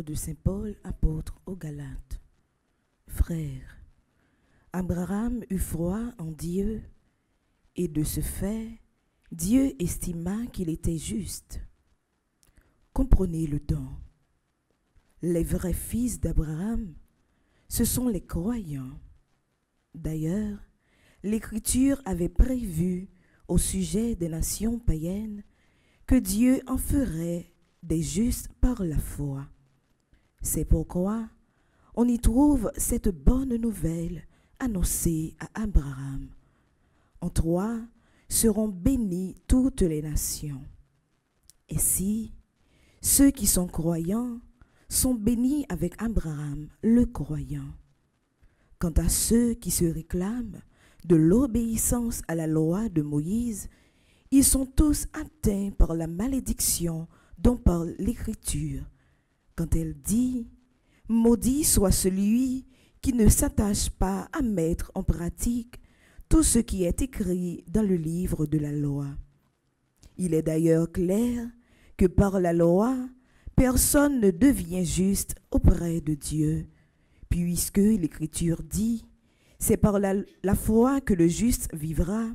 de Saint Paul, apôtre aux Galates. Frères, Abraham eut foi en Dieu, et de ce fait, Dieu estima qu'il était juste. Comprenez-le donc. Les vrais fils d'Abraham, ce sont les croyants. D'ailleurs, l'Écriture avait prévu au sujet des nations païennes que Dieu en ferait des justes par la foi. C'est pourquoi on y trouve cette bonne nouvelle annoncée à Abraham. En toi seront bénies toutes les nations. Et si ceux qui sont croyants sont bénis avec Abraham le croyant. Quant à ceux qui se réclament de l'obéissance à la loi de Moïse, ils sont tous atteints par la malédiction dont parle l'Écriture, quand elle dit « Maudit soit celui qui ne s'attache pas à mettre en pratique tout ce qui est écrit dans le livre de la loi. » Il est d'ailleurs clair que par la loi, personne ne devient juste auprès de Dieu, puisque l'Écriture dit « C'est par la foi que le juste vivra ».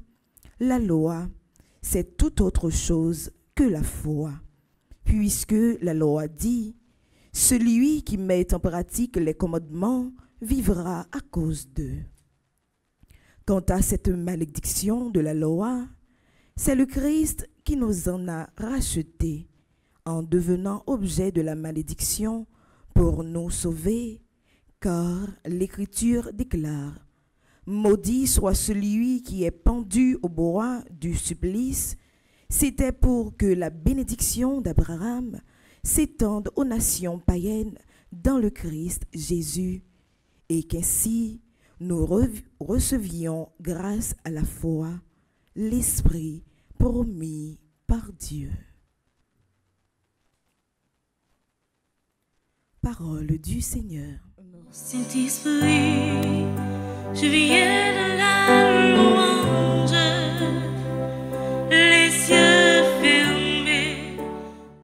La loi, c'est tout autre chose que la foi, puisque la loi dit « Celui qui met en pratique les commandements vivra à cause d'eux ». Quant à cette malédiction de la loi, c'est le Christ qui nous en a rachetés en devenant objet de la malédiction pour nous sauver, car l'Écriture déclare « Maudit soit celui qui est pendu au bois du supplice ». C'était pour que la bénédiction d'Abraham s'étende aux nations païennes dans le Christ Jésus, et qu'ainsi nous recevions grâce à la foi l'Esprit promis par Dieu. Parole du Seigneur. Saint-Esprit, je viens